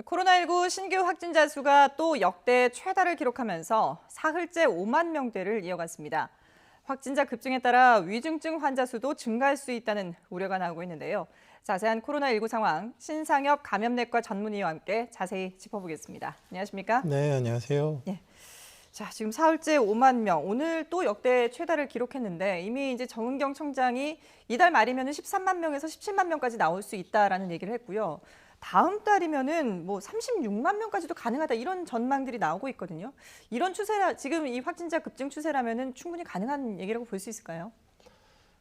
코로나19 신규 확진자 수가 또 역대 최다를 기록하면서 사흘째 5만 명대를 이어갔습니다. 확진자 급증에 따라 위중증 환자 수도 증가할 수 있다는 우려가 나오고 있는데요. 자세한 코로나19 상황, 신상엽 감염내과 전문의와 함께 자세히 짚어보겠습니다. 안녕하십니까? 네, 안녕하세요. 예. 자, 지금 사흘째 5만 명, 오늘 또 역대 최다를 기록했는데 이미 이제 정은경 청장이 이달 말이면 13만 명에서 17만 명까지 나올 수 있다라는 얘기를 했고요. 다음 달이면은 뭐 36만 명까지도 가능하다 이런 전망들이 나오고 있거든요. 이런 추세라 지금 이 확진자 급증 추세라면은 충분히 가능한 얘기라고 볼 수 있을까요?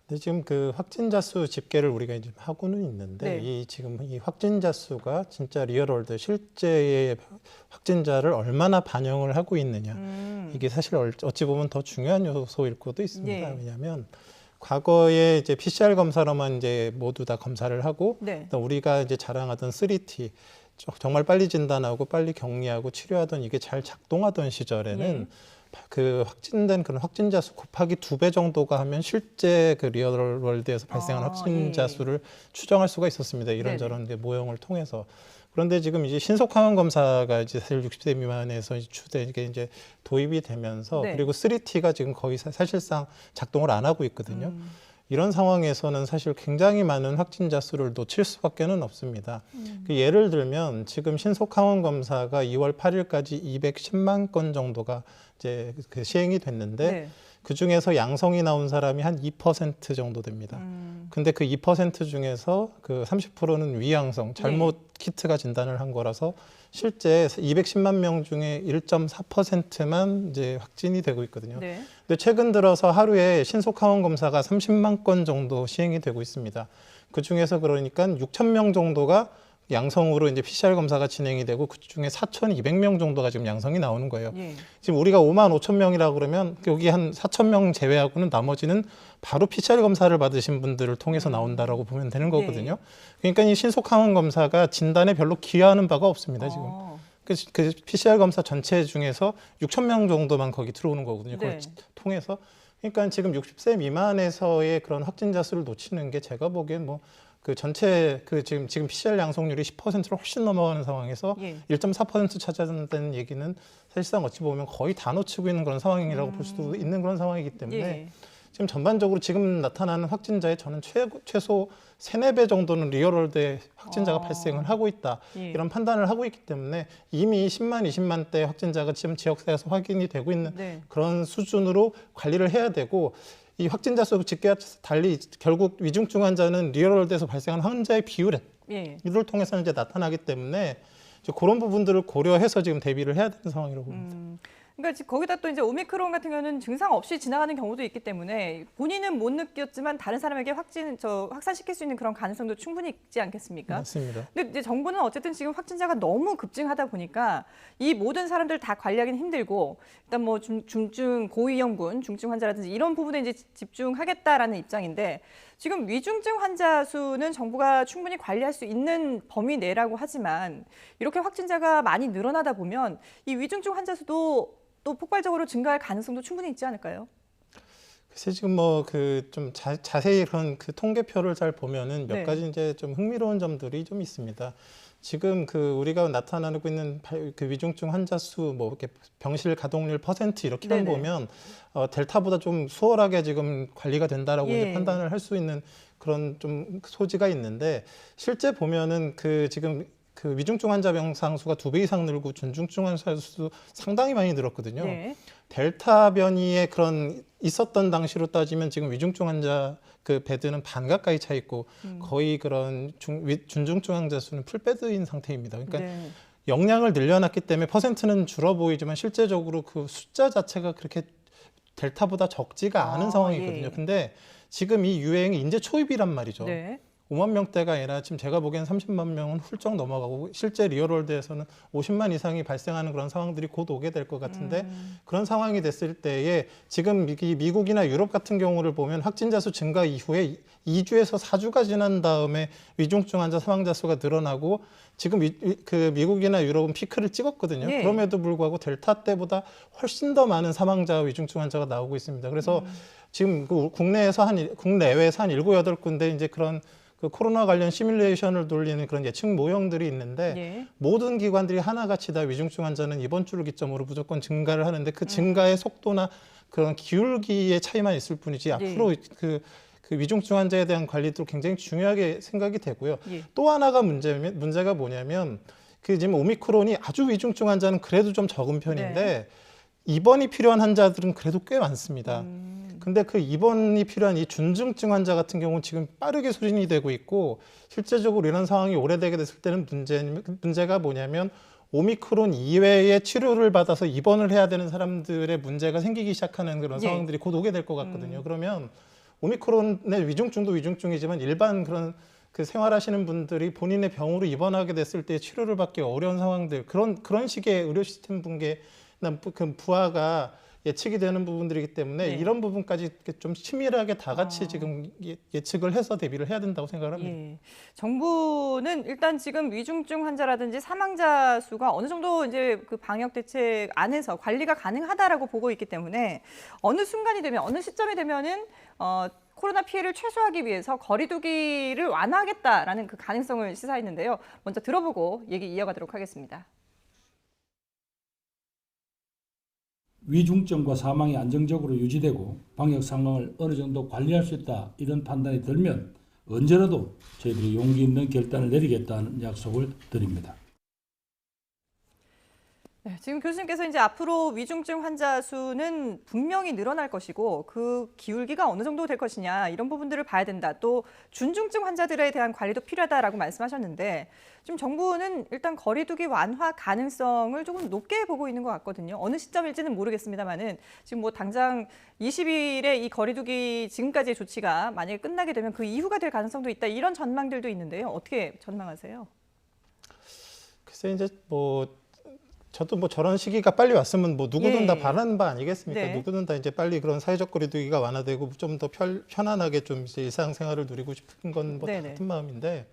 네, 지금 그 확진자 수 집계를 우리가 이제 하고는 있는데 네. 지금 이 확진자 수가 진짜 리얼월드 실제의 확진자를 얼마나 반영을 하고 있느냐. 이게 사실 어찌 보면 더 중요한 요소일 것도 있습니다. 예. 왜냐하면 과거에 이제 PCR 검사로만 이제 모두 다 검사를 하고 네. 우리가 이제 자랑하던 3T 정말 빨리 진단하고 빨리 격리하고 치료하던 이게 잘 작동하던 시절에는 그 확진된 그런 확진자 수 곱하기 2배 정도가 하면 실제 그 리얼월드에서 발생한 확진자 수를 추정할 수가 있었습니다. 이런저런 이제 모형을 통해서. 그런데 지금 이제 신속 항원 검사가 이제 사실 60세 미만에서 이게 이제 도입이 되면서 그리고 3T가 지금 거의 사실상 작동을 안 하고 있거든요. 이런 상황에서는 사실 굉장히 많은 확진자 수를 놓칠 수밖에는 없습니다. 그 예를 들면 지금 신속 항원 검사가 2월 8일까지 210만 건 정도가 이제 그 시행이 됐는데 그 중에서 양성이 나온 사람이 한 2% 정도 됩니다. 근데 그 2% 중에서 그 30%는 위양성, 잘못 키트가 진단을 한 거라서 실제 210만 명 중에 1.4%만 이제 확진이 되고 있거든요. 근데 최근 들어서 하루에 신속 항원 검사가 30만 건 정도 시행이 되고 있습니다. 그 중에서 그러니까 6천 명 정도가 양성으로 이제 PCR 검사가 진행이 되고 그 중에 4,200명 정도가 지금 양성이 나오는 거예요. 지금 우리가 5만 5천 명이라고 그러면 여기 한 4천 명 제외하고는 나머지는 바로 PCR 검사를 받으신 분들을 통해서 나온다라고 보면 되는 거거든요. 그러니까 이 신속 항원 검사가 진단에 별로 기여하는 바가 없습니다, 지금. 그 PCR 검사 전체 중에서 6천 명 정도만 거기 들어오는 거거든요. 그걸 통해서. 그러니까 지금 60세 미만에서의 그런 확진자 수를 놓치는 게 제가 보기엔 뭐 그 전체 그 지금 PCR 양성률이 10%를 훨씬 넘어가는 상황에서 1.4% 찾아낸다는 얘기는 사실상 어찌 보면 거의 다 놓치고 있는 그런 상황이라고 볼 수도 있는 그런 상황이기 때문에 지금 전반적으로 지금 나타나는 확진자의 저는 최소 3, 4배 정도는 리얼월드에 확진자가 발생을 하고 있다. 이런 판단을 하고 있기 때문에 이미 10만, 20만 대 확진자가 지금 지역사회에서 확인이 되고 있는 그런 수준으로 관리를 해야 되고 이 확진자 수 집계와 달리 결국 위중증 환자는 리얼월드에서 발생한 환자의 비율 이를 통해서 이제 나타나기 때문에 이제 그런 부분들을 고려해서 지금 대비를 해야 되는 상황이라고 봅니다. 그러니까 거기다 또 이제 오미크론 같은 경우는 증상 없이 지나가는 경우도 있기 때문에 본인은 못 느꼈지만 다른 사람에게 확산시킬 수 있는 그런 가능성도 충분히 있지 않겠습니까? 맞습니다. 근데 이제 정부는 어쨌든 지금 확진자가 너무 급증하다 보니까 이 모든 사람들 다 관리하기는 힘들고 일단 뭐 중증 고위험군, 중증 환자라든지 이런 부분에 이제 집중하겠다라는 입장인데 지금 위중증 환자 수는 정부가 충분히 관리할 수 있는 범위 내라고 하지만 이렇게 확진자가 많이 늘어나다 보면 이 위중증 환자 수도 또 폭발적으로 증가할 가능성도 충분히 있지 않을까요? 글쎄 지금 뭐 그 좀 자세히 그런 그 통계표를 잘 보면은 몇 가지 이제 좀 흥미로운 점들이 좀 있습니다. 지금 그 우리가 나타나고 있는 그 위중증 환자 수 뭐 이렇게 병실 가동률 퍼센트 이렇게만 보면 델타보다 좀 수월하게 지금 관리가 된다라고 이제 판단을 할 수 있는 그런 좀 소지가 있는데 실제 보면은 그 지금 그 위중증 환자 병상 수가 2배 이상 늘고 중증증 환자 수도 상당히 많이 늘었거든요. 델타 변이의 그런 있었던 당시로 따지면 지금 위중증 환자 그 베드는 반 가까이 차 있고 거의 그런 중증증 환자 수는 풀베드인 상태입니다. 그러니까 역량을 늘려놨기 때문에 퍼센트는 줄어 보이지만 실제적으로 그 숫자 자체가 그렇게 델타보다 적지가 않은 상황이거든요. 근데 지금 이 유행이 이제 초입이란 말이죠. 5만 명대가 아니라 지금 제가 보기엔 30만 명은 훌쩍 넘어가고 실제 리얼월드에서는 50만 이상이 발생하는 그런 상황들이 곧 오게 될 것 같은데 그런 상황이 됐을 때에 지금 미국이나 유럽 같은 경우를 보면 확진자 수 증가 이후에 2주에서 4주가 지난 다음에 위중증 환자 사망자 수가 늘어나고 지금 그 미국이나 유럽은 피크를 찍었거든요. 그럼에도 불구하고 델타 때보다 훨씬 더 많은 사망자와 위중증 환자가 나오고 있습니다. 그래서 지금 국내외에서 한 7, 8군데 이제 그런 그 코로나 관련 시뮬레이션을 돌리는 그런 예측 모형들이 있는데 예. 모든 기관들이 하나같이 다 위중증 환자는 이번 주를 기점으로 무조건 증가를 하는데 그 증가의 속도나 그런 기울기의 차이만 있을 뿐이지 앞으로 그 위중증 환자에 대한 관리도 굉장히 중요하게 생각이 되고요. 예. 또 하나가 문제가 뭐냐면 그 지금 오미크론이 아주 위중증 환자는 그래도 좀 적은 편인데 네. 입원이 필요한 환자들은 그래도 꽤 많습니다. 근데 그 입원이 필요한 이 준중증 환자 같은 경우는 지금 빠르게 소진이 되고 있고 실제적으로 이런 상황이 오래되게 됐을 때는 문제가 뭐냐면 오미크론 이외에 치료를 받아서 입원을 해야 되는 사람들의 문제가 생기기 시작하는 그런 예. 상황들이 곧 오게 될 것 같거든요. 그러면 오미크론의 위중증도 위중증이지만 일반 그런 그 생활하시는 분들이 본인의 병으로 입원하게 됐을 때 치료를 받기 어려운 상황들 그런 식의 의료 시스템 붕괴나 그 부하가 예측이 되는 부분들이기 때문에 네. 이런 부분까지 이렇게 좀 치밀하게 다 같이 지금 예측을 해서 대비를 해야 된다고 생각을 합니다. 예. 정부는 일단 지금 위중증 환자라든지 사망자 수가 어느 정도 이제 그 방역 대책 안에서 관리가 가능하다라고 보고 있기 때문에 어느 순간이 되면 어느 시점이 되면은 코로나 피해를 최소화하기 위해서 거리두기를 완화하겠다라는 그 가능성을 시사했는데요. 먼저 들어보고 얘기 이어가도록 하겠습니다. 위중증과 사망이 안정적으로 유지되고 방역 상황을 어느 정도 관리할 수 있다 이런 판단이 들면 언제라도 저희들이 용기 있는 결단을 내리겠다는 약속을 드립니다. 네, 지금 교수님께서 이제 앞으로 위중증 환자 수는 분명히 늘어날 것이고 그 기울기가 어느 정도 될 것이냐 이런 부분들을 봐야 된다. 또 준중증 환자들에 대한 관리도 필요하다라고 말씀하셨는데 지금 정부는 일단 거리두기 완화 가능성을 조금 높게 보고 있는 것 같거든요. 어느 시점일지는 모르겠습니다만은 지금 뭐 당장 20일에 이 거리두기 지금까지의 조치가 만약에 끝나게 되면 그 이후가 될 가능성도 있다. 이런 전망들도 있는데요. 어떻게 전망하세요? 글쎄 이제 저도 저런 시기가 빨리 왔으면 누구든 예. 다 바라는 바 아니겠습니까? 네. 누구든 다 이제 빨리 그런 사회적 거리두기가 완화되고 좀 더 편안하게 좀 이제 일상생활을 누리고 싶은 건 네네. 같은 마음인데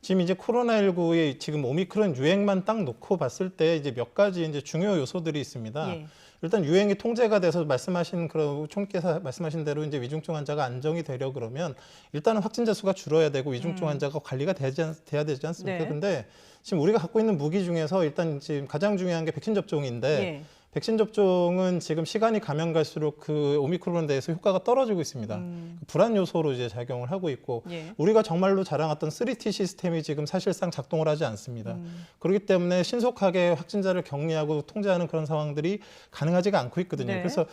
지금 이제 코로나19의 지금 오미크론 유행만 딱 놓고 봤을 때 이제 몇 가지 이제 중요 요소들이 있습니다. 예. 일단 유행이 통제가 돼서 말씀하신 그런 총께서 말씀하신 대로 이제 위중증 환자가 안정이 되려 그러면 일단은 확진자 수가 줄어야 되고 위중증 환자가 관리가 돼야 되지 않습니까? 네. 근데 지금 우리가 갖고 있는 무기 중에서 일단 지금 가장 중요한 게 백신 접종인데 예. 백신 접종은 지금 시간이 가면 갈수록 그 오미크론에 대해서 효과가 떨어지고 있습니다. 불안 요소로 이제 작용을 하고 있고 예. 우리가 정말로 자랑했던 3T 시스템이 지금 사실상 작동을 하지 않습니다. 그렇기 때문에 신속하게 확진자를 격리하고 통제하는 그런 상황들이 가능하지가 않고 있거든요. 네. 그래서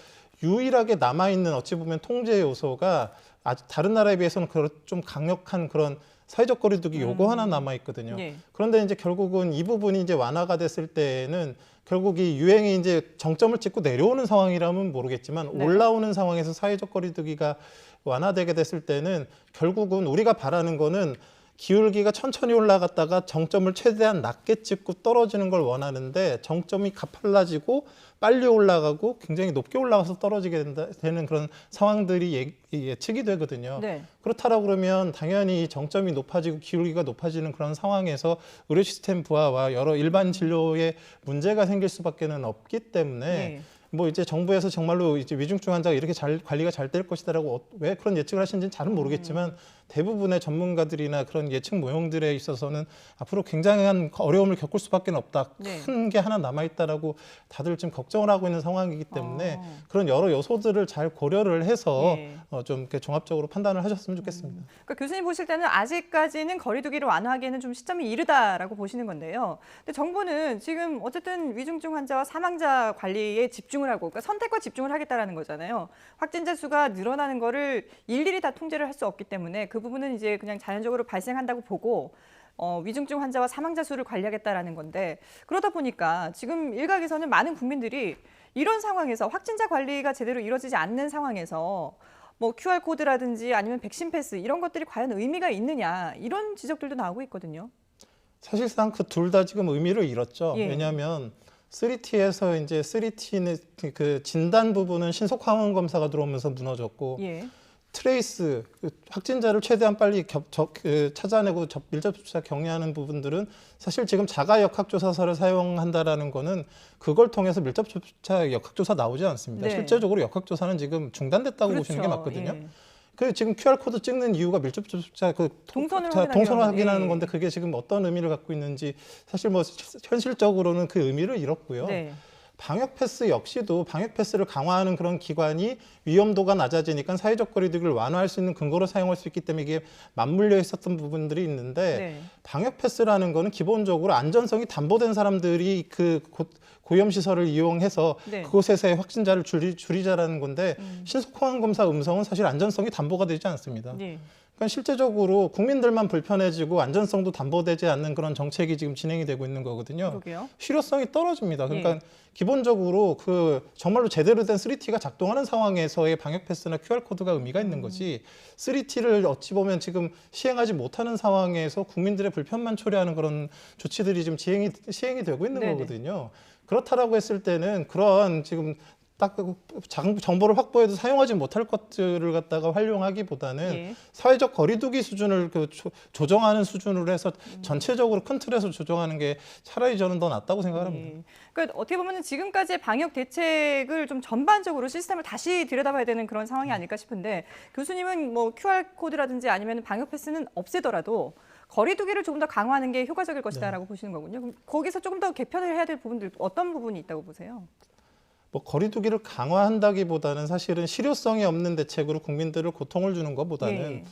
유일하게 남아있는 어찌 보면 통제 요소가 아주 다른 나라에 비해서는 좀 강력한 그런 사회적 거리두기 요거 하나 남아 있거든요. 예. 그런데 이제 결국은 이 부분이 이제 완화가 됐을 때에는 결국 이 유행이 이제 정점을 찍고 내려오는 상황이라면 모르겠지만 네. 올라오는 상황에서 사회적 거리두기가 완화되게 됐을 때는 결국은 우리가 바라는 거는 기울기가 천천히 올라갔다가 정점을 최대한 낮게 찍고 떨어지는 걸 원하는데 정점이 가팔라지고 빨리 올라가고 굉장히 높게 올라가서 떨어지게 되는 그런 상황들이 예측이 되거든요. 네. 그렇다라고 그러면 당연히 정점이 높아지고 기울기가 높아지는 그런 상황에서 의료 시스템 부하와 여러 일반 진료에 문제가 생길 수밖에는 없기 때문에 네. 이제 정부에서 정말로 이제 위중증 환자가 이렇게 관리가 잘 될 것이다라고 왜 그런 예측을 하시는지는 잘은 모르겠지만 대부분의 전문가들이나 그런 예측 모형들에 있어서는 앞으로 굉장한 어려움을 겪을 수밖에 없다. 네. 큰 게 하나 남아 있다라고 다들 지금 걱정을 하고 있는 상황이기 때문에 그런 여러 요소들을 잘 고려를 해서 예. 좀 이렇게 종합적으로 판단을 하셨으면 좋겠습니다. 그러니까 교수님 보실 때는 아직까지는 거리두기를 완화하기에는 좀 시점이 이르다라고 보시는 건데요. 근데 정부는 지금 어쨌든 위중증 환자와 사망자 관리에 집중을 하고, 그러니까 선택과 집중을 하겠다라는 거잖아요. 확진자 수가 늘어나는 거를 일일이 다 통제를 할 수 없기 때문에 그 부분은 이제 그냥 자연적으로 발생한다고 보고 위중증 환자와 사망자 수를 관리하겠다라는 건데 그러다 보니까 지금 일각에서는 많은 국민들이 이런 상황에서 확진자 관리가 제대로 이루어지지 않는 상황에서 뭐 QR코드라든지 아니면 백신 패스 이런 것들이 과연 의미가 있느냐 이런 지적들도 나오고 있거든요. 사실상 그 둘 다 지금 의미를 잃었죠. 예. 왜냐하면 3T에서 이제 3T는 그 진단 부분은 신속 항원 검사가 들어오면서 무너졌고 예. 트레이스 확진자를 최대한 빨리 찾아내고 밀접 접촉자 격리하는 부분들은 사실 지금 자가 역학조사서를 사용한다라는 거는 그걸 통해서 밀접 접촉자 역학조사 나오지 않습니다. 네. 실제적으로 역학조사는 지금 중단됐다고 그렇죠. 보시는 게 맞거든요. 예. 그 지금 QR 코드 찍는 이유가 밀접 접촉자 동선을 동선을 확인하려면, 확인하는 예. 건데 그게 지금 어떤 의미를 갖고 있는지 사실 뭐 현실적으로는 그 의미를 잃었고요. 네. 방역 패스 역시도 방역 패스를 강화하는 그런 기관이 위험도가 낮아지니까 사회적 거리두기를 완화할 수 있는 근거로 사용할 수 있기 때문에 이게 맞물려 있었던 부분들이 있는데 네. 방역 패스라는 거는 기본적으로 안전성이 담보된 사람들이 그 고위험 시설을 이용해서 네. 그곳에서의 확진자를 줄이자라는 건데 신속 항원 검사 음성은 사실 안전성이 담보가 되지 않습니다. 예. 그러니까 실제적으로 국민들만 불편해지고 안전성도 담보되지 않는 그런 정책이 지금 진행이 되고 있는 거거든요. 그러게요. 실효성이 떨어집니다. 그러니까 예. 기본적으로 그 정말로 제대로 된 3T가 작동하는 상황에서의 방역 패스나 QR 코드가 의미가 있는 거지. 3T를 어찌 보면 지금 시행하지 못하는 상황에서 국민들의 불편만 초래하는 그런 조치들이 지금 시행이 되고 있는 네네. 거거든요. 그렇다라고 했을 때는 그런 지금 딱 정보를 확보해도 사용하지 못할 것들을 갖다가 활용하기보다는 예. 사회적 거리두기 수준을 조정하는 수준으로 해서 전체적으로 큰 틀에서 조정하는 게 차라리 저는 더 낫다고 생각합니다. 예. 그러니까 어떻게 보면 지금까지의 방역 대책을 좀 전반적으로 시스템을 다시 들여다봐야 되는 그런 상황이 아닐까 싶은데 교수님은 뭐 QR 코드라든지 아니면 방역 패스는 없애더라도 거리두기를 조금 더 강화하는 게 효과적일 것이다라고 보시는 거군요. 그럼 거기서 조금 더 개편을 해야 될 부분들 어떤 부분이 있다고 보세요? 뭐 거리두기를 강화한다기보다는 사실은 실효성이 없는 대책으로 국민들을 고통을 주는 것보다는 예.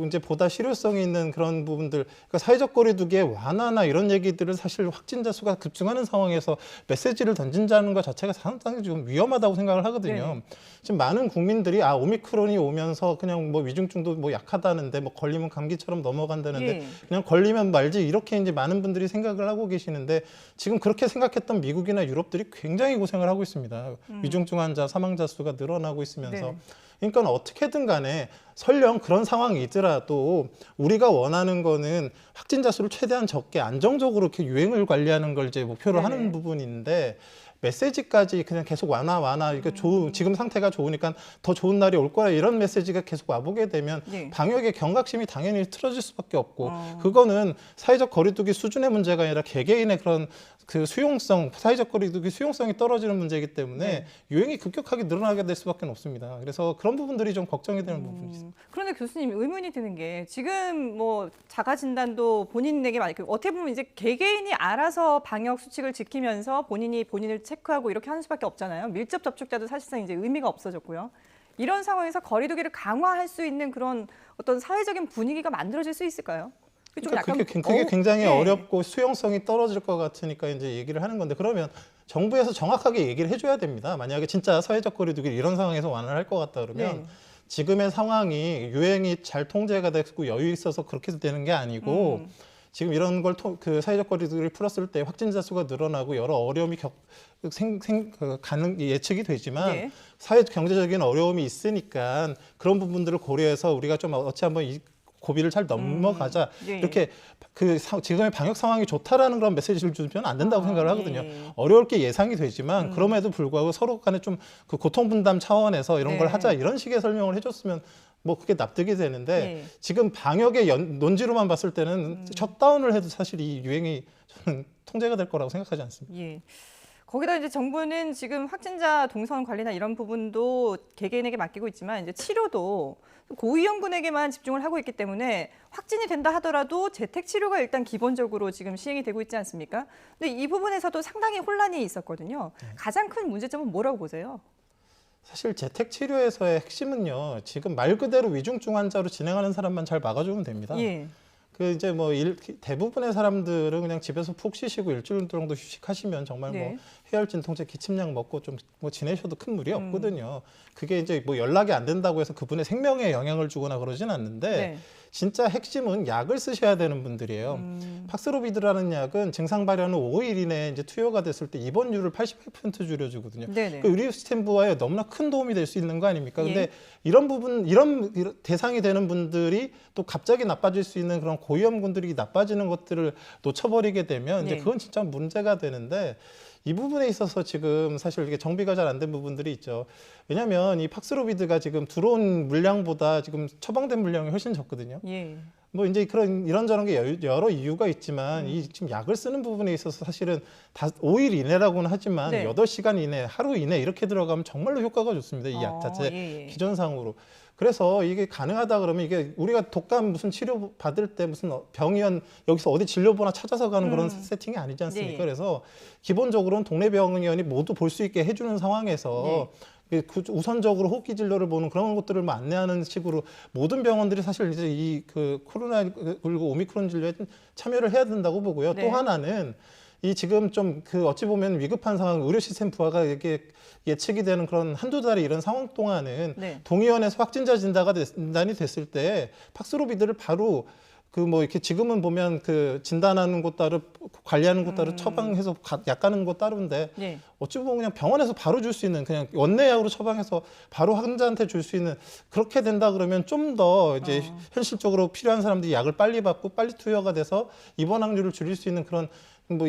이제 보다 실효성이 있는 그런 부분들, 그러니까 사회적 거리두기의 완화나 이런 얘기들을 사실 확진자 수가 급증하는 상황에서 메시지를 던진다는 것 자체가 상당히 좀 위험하다고 생각을 하거든요. 네. 지금 많은 국민들이 오미크론이 오면서 그냥 뭐 위중증도 뭐 약하다는데 뭐 걸리면 감기처럼 넘어간다는데 예. 그냥 걸리면 말지 이렇게 이제 많은 분들이 생각을 하고 계시는데 지금 그렇게 생각했던 미국이나 유럽들이 굉장히 고생을 하고 있습니다. 위중증 환자, 사망자 수가 늘어나고 있으면서. 네. 그러니까 어떻게든 간에 설령 그런 상황이더라도 우리가 원하는 거는 확진자 수를 최대한 적게 안정적으로 이렇게 유행을 관리하는 걸 이제 목표로 네네. 하는 부분인데 메시지까지 그냥 계속 완화 이게 지금 상태가 좋으니까 더 좋은 날이 올 거라 이런 메시지가 계속 와보게 되면 네. 방역의 경각심이 당연히 틀어질 수밖에 없고 어. 그거는 사회적 거리두기 수준의 문제가 아니라 개개인의 그런 그 수용성, 사회적 거리두기 수용성이 떨어지는 문제이기 때문에 네. 유행이 급격하게 늘어나게 될 수밖에 없습니다. 그래서 그런 부분들이 좀 걱정이 되는 부분이 있습니다. 그런데 교수님 의문이 드는 게 지금 뭐 자가 진단도 본인에게 많이 어떻게 보면 이제 개개인이 알아서 방역 수칙을 지키면서 본인을 체크하고 이렇게 하는 수밖에 없잖아요. 밀접 접촉자도 사실상 이제 의미가 없어졌고요. 이런 상황에서 거리두기를 강화할 수 있는 그런 어떤 사회적인 분위기가 만들어질 수 있을까요? 그러니까 그게 굉장히 네. 어렵고 수용성이 떨어질 것 같으니까 이제 얘기를 하는 건데 그러면 정부에서 정확하게 얘기를 해줘야 됩니다. 만약에 진짜 사회적 거리두기를 이런 상황에서 완화를 할 것 같다 그러면 네. 지금의 상황이 유행이 잘 통제가 됐고 여유 있어서 그렇게 되는 게 아니고 지금 이런 걸 그 사회적 거리두기를 풀었을 때 확진자 수가 늘어나고 여러 어려움이 예측이 되지만 네. 사회 경제적인 어려움이 있으니까 그런 부분들을 고려해서 우리가 좀 어찌 한번 이 고비를 잘 넘어가자 예. 이렇게 지금의 방역 상황이 좋다라는 그런 메시지를 주면 안 된다고 생각을 하거든요. 예. 어려울 게 예상이 되지만 그럼에도 불구하고 서로 간에 좀 그 고통 분담 차원에서 이런 걸 네. 하자 이런 식의 설명을 해줬으면 뭐 그게 납득이 되는데 예. 지금 방역의 논지로만 봤을 때는 셧다운을 해도 사실 이 유행이 저는 통제가 될 거라고 생각하지 않습니다. 예. 거기다 이제 정부는 지금 확진자 동선 관리나 이런 부분도 개개인에게 맡기고 있지만 이제 치료도 고위험군에게만 집중을 하고 있기 때문에 확진이 된다 하더라도 재택 치료가 일단 기본적으로 지금 시행이 되고 있지 않습니까? 근데 이 부분에서도 상당히 혼란이 있었거든요. 가장 큰 문제점은 뭐라고 보세요? 사실 재택 치료에서의 핵심은요. 지금 말 그대로 위중증 환자로 진행하는 사람만 잘 막아주면 됩니다. 예. 그 이제 뭐 대부분의 사람들은 그냥 집에서 푹 쉬시고 일주일 정도 휴식하시면 정말 네. 뭐 해열진 통제 기침약 먹고 좀 뭐 지내셔도 큰 무리 없거든요. 그게 이제 뭐 연락이 안 된다고 해서 그분의 생명에 영향을 주거나 그러진 않는데 네. 진짜 핵심은 약을 쓰셔야 되는 분들이에요. 팍스로비드라는 약은 증상 발현 후 5일 이내에 이제 투여가 됐을 때 입원율을 88% 줄여주거든요. 네네. 그 의료 스탠부와에 너무나 큰 도움이 될 수 있는 거 아닙니까? 근데 예. 이런 대상이 되는 분들이 또 갑자기 나빠질 수 있는 그런 고위험군들이 나빠지는 것들을 놓쳐버리게 되면 이제 네. 그건 진짜 문제가 되는데 이 부분에 있어서 지금 사실 이게 정비가 잘 안 된 부분들이 있죠. 왜냐하면 이 팍스로비드가 지금 들어온 물량보다 지금 처방된 물량이 훨씬 적거든요. 예. 뭐 이제 그런 이런저런 게 여러 이유가 있지만 이 지금 약을 쓰는 부분에 있어서 사실은 5일 이내라고는 하지만 네. 8시간 이내, 하루 이내 이렇게 들어가면 정말로 효과가 좋습니다. 이 약 자체 예. 기전상으로. 그래서 이게 가능하다 그러면 이게 우리가 독감 무슨 치료 받을 때 무슨 병원 여기서 어디 진료보나 찾아서 가는 그런 세팅이 아니지 않습니까? 네. 그래서 기본적으로는 동네 병원이 모두 볼 수 있게 해주는 상황에서 우선적으로 호흡기 진료를 보는 그런 것들을 뭐 안내하는 식으로 모든 병원들이 사실 이제 이 그 코로나19 오미크론 진료에 참여를 해야 된다고 보고요. 네. 또 하나는 이 지금 좀 그 어찌 보면 위급한 상황, 의료 시스템 부하가 이렇게 예측이 되는 그런 한두 달의 이런 상황 동안은 네. 동의원에서 확진자 진단이 됐을 때 팍스로비드를 바로 그 뭐 이렇게 지금은 보면 그 진단하는 곳 따로 관리하는 곳 따로 처방해서 약 가는 곳 따로인데 네. 어찌 보면 그냥 병원에서 바로 줄 수 있는 그냥 원내약으로 처방해서 바로 환자한테 줄 수 있는 그렇게 된다 그러면 좀 더 이제 현실적으로 필요한 사람들이 약을 빨리 받고 빨리 투여가 돼서 입원 확률을 줄일 수 있는 그런 뭐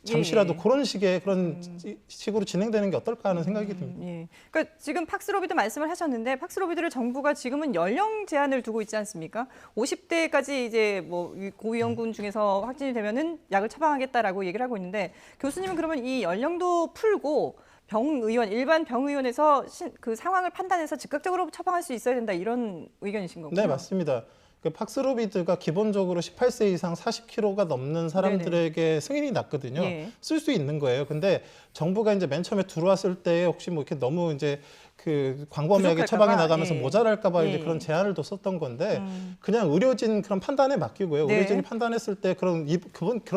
잠시라도 예. 그런 식의 그런 식으로 진행되는 게 어떨까 하는 생각이 듭니다. 예. 그러니까 지금 팍스로비드 말씀을 하셨는데 팍스로비드를 정부가 지금은 연령 제한을 두고 있지 않습니까? 50대까지 이제 뭐 고위험군 중에서 확진이 되면은 약을 처방하겠다라고 얘기를 하고 있는데 교수님은 그러면 이 연령도 풀고 병의원 일반 병의원에서 그 상황을 판단해서 즉각적으로 처방할 수 있어야 된다 이런 의견이신 거군요. 네, 맞습니다. 그 팍스로비드가 기본적으로 18세 이상 40kg가 넘는 사람들에게 승인이 났거든요. 예. 쓸 수 있는 거예요. 근데 정부가 이제 맨 처음에 들어왔을 때 혹시 뭐 이렇게 너무 이제 그 광범위하게 부족할까 처방이 봐. 나가면서 예. 모자랄까 봐 예. 이제 그런 제한을 뒀었던 건데 그냥 의료진 그런 판단에 맡기고요. 네. 의료진이 판단했을 때 그런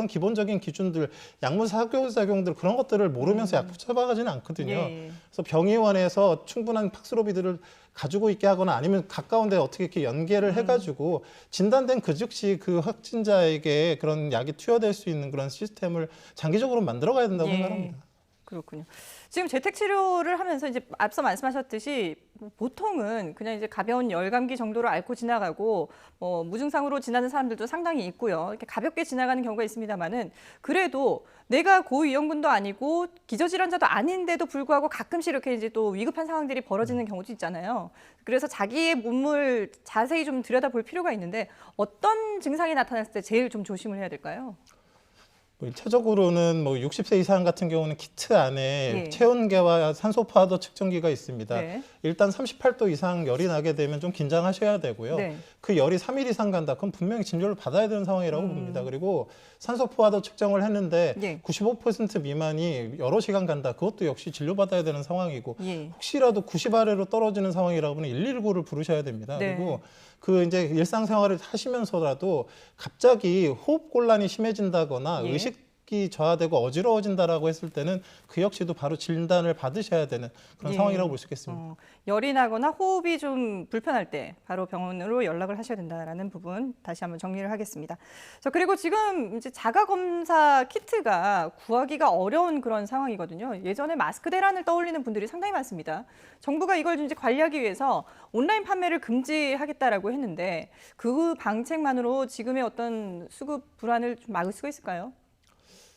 기본적인 기준들, 약물 상호작용들 그런 것들을 모르면서 약 처방하지는 않거든요. 예. 그래서 병의원에서 충분한 팍스로비드를 가지고 있게 하거나 아니면 가까운 데 어떻게 이렇게 연계를 해가지고 진단된 그 즉시 그 확진자에게 그런 약이 투여될 수 있는 그런 시스템을 장기적으로 만들어 가야 된다고 예. 생각합니다. 그렇군요. 지금 재택 치료를 하면서 이제 앞서 말씀하셨듯이 보통은 그냥 이제 가벼운 열감기 정도로 앓고 지나가고 무증상으로 지나는 사람들도 상당히 있고요. 이렇게 가볍게 지나가는 경우가 있습니다만은 그래도 내가 고위험군도 아니고 기저질환자도 아닌데도 불구하고 가끔씩 이렇게 이제 또 위급한 상황들이 벌어지는 경우도 있잖아요. 그래서 자기의 몸을 자세히 좀 들여다볼 필요가 있는데 어떤 증상이 나타났을 때 제일 좀 조심을 해야 될까요? 뭐 일차적으로는 뭐 60세 이상 같은 경우는 키트 안에 예. 체온계와 산소 포화도 측정기가 있습니다. 네. 일단 38도 이상 열이 나게 되면 좀 긴장하셔야 되고요. 네. 그 열이 3일 이상 간다. 그럼 분명히 진료를 받아야 되는 상황이라고 봅니다. 그리고 산소 포화도 측정을 했는데 예. 95% 미만이 여러 시간 간다. 그것도 역시 진료받아야 되는 상황이고 예. 혹시라도 90 아래로 떨어지는 상황이라고 하면 119를 부르셔야 됩니다. 네. 그리고 그 이제 일상생활을 하시면서라도 갑자기 호흡 곤란이 심해진다거나 예. 의식이 저하되고 어지러워진다라고 했을 때는 그 역시도 바로 진단을 받으셔야 되는 그런 예. 상황이라고 볼 수 있겠습니다. 열이 나거나 호흡이 좀 불편할 때 바로 병원으로 연락을 하셔야 된다라는 부분 다시 한번 정리를 하겠습니다. 자, 그리고 지금 이제 자가검사 키트가 구하기가 어려운 그런 상황이거든요. 예전에 마스크 대란을 떠올리는 분들이 상당히 많습니다. 정부가 이걸 이제 관리하기 위해서 온라인 판매를 금지하겠다라고 했는데 그 방책만으로 지금의 어떤 수급 불안을 좀 막을 수가 있을까요?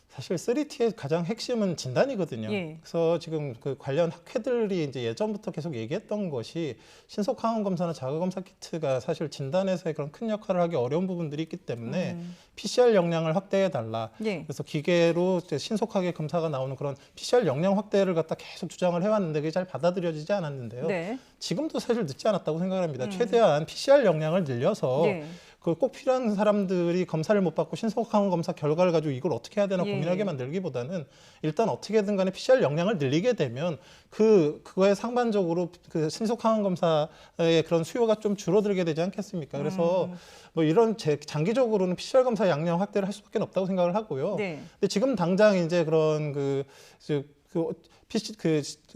사실 3T의 가장 핵심은 진단이거든요. 예. 그래서 지금 그 관련 학회들이 이제 예전부터 계속 얘기했던 것이 신속 항원 검사나 자가 검사 키트가 사실 진단에서의 그런 큰 역할을 하기 어려운 부분들이 있기 때문에 PCR 역량을 확대해 달라. 예. 그래서 기계로 이제 신속하게 검사가 나오는 그런 PCR 역량 확대를 갖다 계속 주장을 해왔는데 그게 잘 받아들여지지 않았는데요. 네. 지금도 사실 늦지 않았다고 생각합니다. 최대한 PCR 역량을 늘려서 네. 그 꼭 필요한 사람들이 검사를 못 받고 신속항원 검사 결과를 가지고 이걸 어떻게 해야 되나 예. 고민하게 만들기보다는 일단 어떻게든 간에 PCR 역량을 늘리게 되면 그거에 상반적으로 그 신속항원 검사의 그런 수요가 좀 줄어들게 되지 않겠습니까? 그래서 뭐 이런 장기적으로는 PCR 검사 양량 확대를 할 수밖에 없다고 생각을 하고요. 네. 근데 지금 당장 이제 그런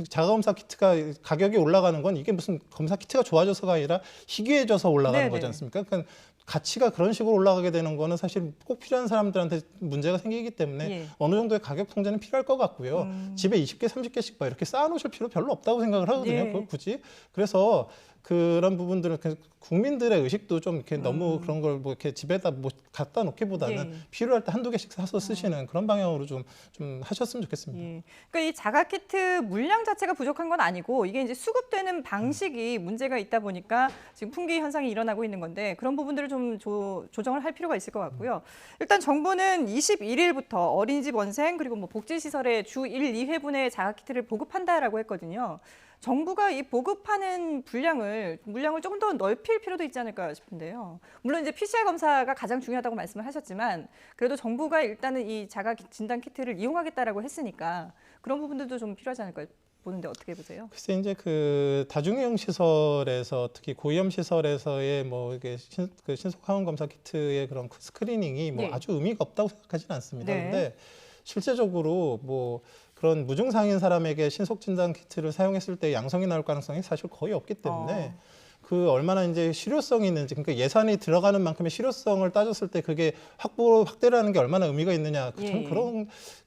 자가검사 키트가 가격이 올라가는 건 이게 무슨 검사 키트가 좋아져서가 아니라 희귀해져서 올라가는 네네. 거지 않습니까? 그러니까 가치가 그런 식으로 올라가게 되는 거는 사실 꼭 필요한 사람들한테 문제가 생기기 때문에 예. 어느 정도의 가격 통제는 필요할 것 같고요. 집에 20개, 30개씩 막 이렇게 쌓아놓으실 필요 별로 없다고 생각을 하거든요. 예. 그걸 굳이. 그래서 그런 부분들은 국민들의 의식도 좀 이렇게 너무 그런 걸 뭐 이렇게 집에다 뭐 갖다 놓기보다는 예. 필요할 때 한두 개씩 사서 쓰시는 그런 방향으로 좀 하셨으면 좋겠습니다. 예. 그러니까 이 자가키트 물량 자체가 부족한 건 아니고 이게 이제 수급되는 방식이 문제가 있다 보니까 지금 풍기 현상이 일어나고 있는 건데 그런 부분들을 좀 조정을 할 필요가 있을 것 같고요. 일단 정부는 21일부터 어린이집 원생 그리고 뭐 복지시설에 주 1, 2회분의 자가키트를 보급한다라고 했거든요. 정부가 이 보급하는 물량을 조금 더 넓힐 필요도 있지 않을까 싶은데요. 물론 이제 PCR 검사가 가장 중요하다고 말씀을 하셨지만 그래도 정부가 일단은 이 자가 진단 키트를 이용하겠다라고 했으니까 그런 부분들도 좀 필요하지 않을까 보는데 어떻게 보세요? 글쎄 이제 그 다중이용 시설에서 특히 고위험 시설에서의 뭐 이게 신속 항원 검사 키트의 그런 스크리닝이 뭐 네. 아주 의미가 없다고 생각하지는 않습니다. 네. 그런데 실제적으로 뭐 그런 무증상인 사람에게 신속 진단 키트를 사용했을 때 양성이 나올 가능성이 사실 거의 없기 때문에 그 얼마나 이제 실효성이 있는지 그러니까 예산이 들어가는 만큼의 실효성을 따졌을 때 그게 확대라는 게 얼마나 의미가 있느냐 참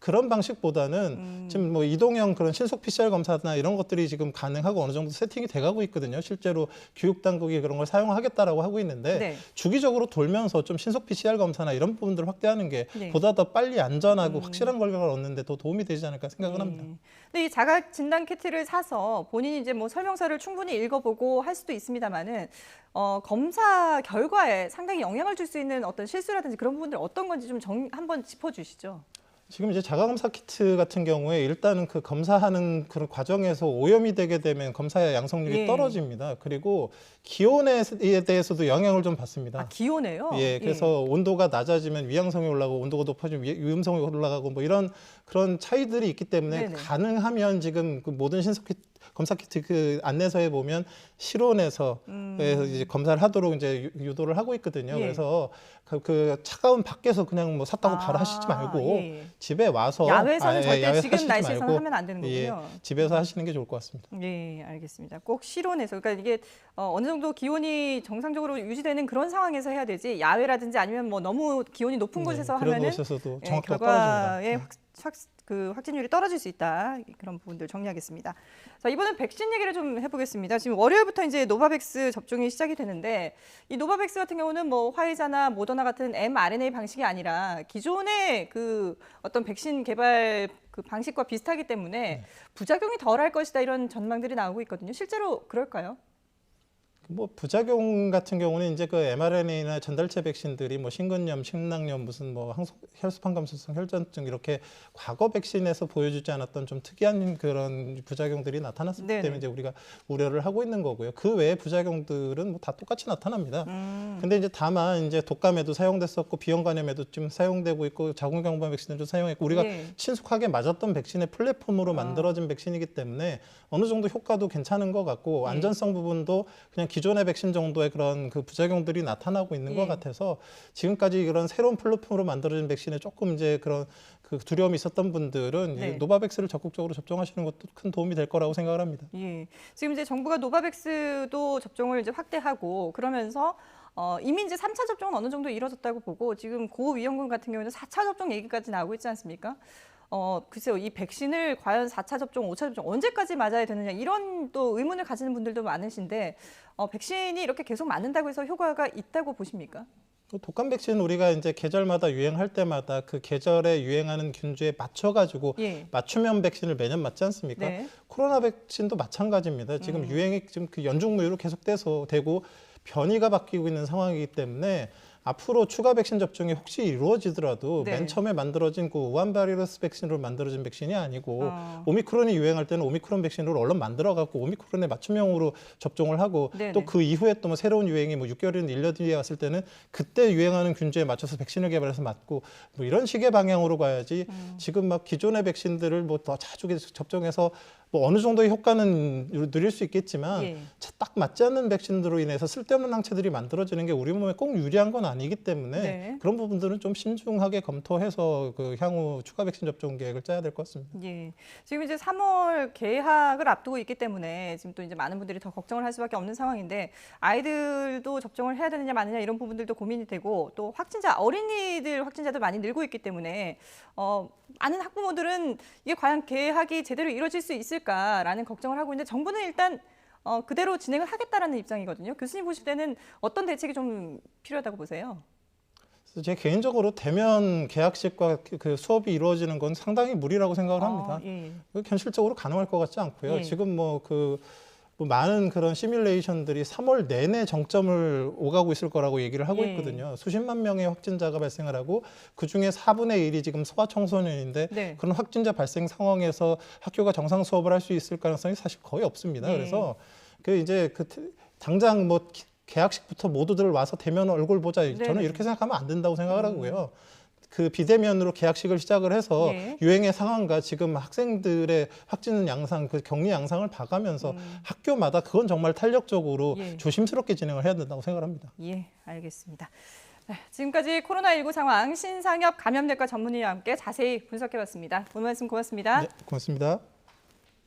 그런 방식보다는 지금 뭐 이동형 그런 신속 PCR 검사나 이런 것들이 지금 가능하고 어느 정도 세팅이 돼가고 있거든요. 실제로 교육 당국이 그런 걸 사용하겠다라고 하고 있는데 네. 주기적으로 돌면서 좀 신속 PCR 검사나 이런 부분들을 확대하는 게 네. 보다 더 빨리 안전하고 확실한 결과를 얻는데 더 도움이 되지 않을까 생각을 합니다. 근데 이 자가 진단 키트를 사서 본인이 이제 뭐 설명서를 충분히 읽어보고 할 수도 있습니다만은 검사 결과에 상당히 영향을 줄 수 있는 어떤 실수라든지 그런 부분들 어떤 건지 좀 한번 짚어주시죠. 지금 이제 자가검사 키트 같은 경우에 일단은 그 검사하는 그런 과정에서 오염이 되게 되면 검사의 양성률이 떨어집니다. 그리고 기온에 대해서도 영향을 좀 받습니다. 아, 기온에요? 예, 그래서 온도가 낮아지면 위양성이 올라가고 온도가 높아지면 위음성이 올라가고 뭐 이런 그런 차이들이 있기 때문에 네네. 가능하면 지금 그 모든 검사 키트 그 안내서에 보면 실온에서 이제 검사를 하도록 이제 유도를 하고 있거든요. 예. 그래서 그 차가운 밖에서 그냥 뭐 샀다고 바로 하시지 말고 집에 와서 야외에서는 절대 야외에서 지금 하시지 날씨에서는 말고 하면 안 되는 거군요. 집에서 하시는 게 좋을 것 같습니다. 예, 알겠습니다. 꼭 실온에서 그러니까 이게 어느 정도 기온이 정상적으로 유지되는 그런 상황에서 해야 되지 야외라든지 아니면 뭐 너무 기온이 높은 곳에서 그런 하면은 곳에서도 정확도가 떨어집니다. 결과의 확진율이 떨어질 수 있다. 그런 부분들 정리하겠습니다. 자, 이번엔 백신 얘기를 좀 해보겠습니다. 지금 월요일부터 이제 노바백스 접종이 시작이 되는데 이 노바백스 같은 경우는 뭐 화이자나 모더나 같은 mRNA 방식이 아니라 기존의 그 어떤 백신 개발 그 방식과 비슷하기 때문에 부작용이 덜할 것이다 이런 전망들이 나오고 있거든요. 실제로 그럴까요? 뭐 부작용 같은 경우는 이제 그 mRNA나 전달체 백신들이 뭐 심근염, 심낭염, 무슨 뭐 혈소판 감소성 혈전증 이렇게 과거 백신에서 보여주지 않았던 좀 특이한 그런 부작용들이 나타났기 때문에 이제 우리가 우려를 하고 있는 거고요. 그 외의 부작용들은 뭐 다 똑같이 나타납니다. 근데 이제 다만 이제 독감에도 사용됐었고 비형간염에도 좀 사용되고 있고 자궁경부암 백신도 사용했고 우리가 신속하게 맞았던 백신의 플랫폼으로 만들어진 백신이기 때문에 어느 정도 효과도 괜찮은 것 같고 안전성 부분도 그냥 기존의 백신 정도의 그런 그 부작용들이 나타나고 있는 것 같아서 지금까지 그런 새로운 플랫폼으로 만들어진 백신에 조금 이제 그런 그 두려움이 있었던 분들은 이 노바백스를 적극적으로 접종하시는 것도 큰 도움이 될 거라고 생각을 합니다. 예. 지금 이제 정부가 노바백스도 접종을 이제 확대하고 그러면서 이미 이제 3차 접종은 어느 정도 이뤄졌다고 보고 지금 고위험군 같은 경우에는 4차 접종 얘기까지 나오고 있지 않습니까? 글쎄요, 이 백신을 과연 4차 접종, 5차 접종 언제까지 맞아야 되느냐 이런 또 의문을 가지는 분들도 많으신데 백신이 이렇게 계속 맞는다고 해서 효과가 있다고 보십니까? 독감 백신 우리가 이제 계절마다 유행할 때마다 그 계절에 유행하는 균주에 맞춰가지고 맞춤형 백신을 매년 맞지 않습니까? 코로나 백신도 마찬가지입니다. 지금 유행이 지금 그 연중무휴로 계속돼서 되고 변이가 바뀌고 있는 상황이기 때문에 앞으로 추가 백신 접종이 혹시 이루어지더라도 맨 처음에 만들어진 그 우한 바이러스 백신으로 만들어진 백신이 아니고 오미크론이 유행할 때는 오미크론 백신으로 얼른 만들어갖고 오미크론에 맞춤형으로 접종을 하고 또 그 이후에 또 뭐 새로운 유행이 뭐 6개월이나 1년 뒤에 왔을 때는 그때 유행하는 균주에 맞춰서 백신을 개발해서 맞고 뭐 이런 식의 방향으로 가야지 지금 막 기존의 백신들을 뭐 더 자주 접종해서 뭐 어느 정도의 효과는 누릴 수 있겠지만 딱 맞지 않는 백신으로 인해서 쓸데없는 항체들이 만들어지는 게 우리 몸에 꼭 유리한 건 아니기 때문에 그런 부분들은 좀 신중하게 검토해서 그 향후 추가 백신 접종 계획을 짜야 될 것 같습니다. 예. 지금 이제 3월 개학을 앞두고 있기 때문에 지금 또 이제 많은 분들이 더 걱정을 할 수밖에 없는 상황인데 아이들도 접종을 해야 되느냐 마느냐 이런 부분들도 고민이 되고 또 어린이들 확진자도 많이 늘고 있기 때문에 많은 학부모들은 이게 과연 개학이 제대로 이루어질 수 있을까라는 걱정을 하고 있는데 정부는 일단 그대로 진행을 하겠다라는 입장이거든요. 교수님 보실 때는 어떤 대책이 좀 필요하다고 보세요? 제 개인적으로 대면 개학식과 그 수업이 이루어지는 건 상당히 무리라고 생각을 합니다. 예. 현실적으로 가능할 것 같지 않고요. 예. 지금 뭐 많은 그런 시뮬레이션들이 3월 내내 정점을 오가고 있을 거라고 얘기를 하고 예. 있거든요. 수십만 명의 확진자가 발생을 하고 그중에 4분의 1이 지금 소아청소년인데 네. 그런 확진자 발생 상황에서 학교가 정상 수업을 할 수 있을 가능성이 사실 거의 없습니다. 예. 그래서 당장 뭐 개학식부터 모두들 와서 대면 얼굴 보자. 저는 네네. 이렇게 생각하면 안 된다고 생각을 하고요. 그 비대면으로 개학식을 시작을 해서 예. 유행의 상황과 지금 학생들의 확진 양상, 그 격리 양상을 봐가면서 학교마다 그건 정말 탄력적으로 예. 조심스럽게 진행을 해야 된다고 생각합니다. 예, 알겠습니다. 지금까지 코로나19 상황 신상엽 감염내과 전문의와 함께 자세히 분석해봤습니다. 오늘 말씀 고맙습니다. 네, 고맙습니다.